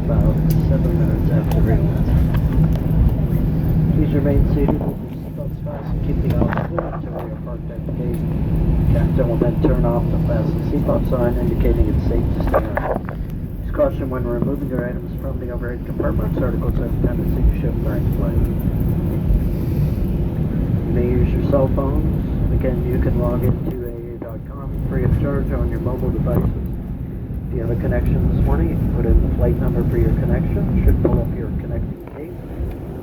about 7 minutes after 8. Please remain seated with your seatbelts fastened. Keep the aisles clear until we are parked at the gate. Captain will then turn off the fasten seatbelt sign indicating it's safe to stay on. Please caution when removing your items from the overhead compartments. Articles have a tendency to shift during flight. You may use your cell phones. Again, you can log into AA.com free of charge on your mobile devices. If you have a connection this morning, you can put in the flight number for your connection. It should pull up your connecting gate.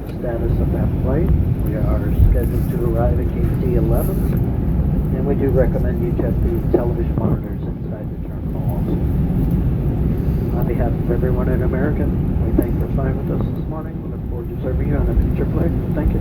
The status of that flight. We are scheduled to arrive at gate D11, and we do recommend you check the television monitors inside the terminal also. On behalf of everyone in American, we thank you for flying with us this morning. We look forward to serving you on a future flight. Thank you.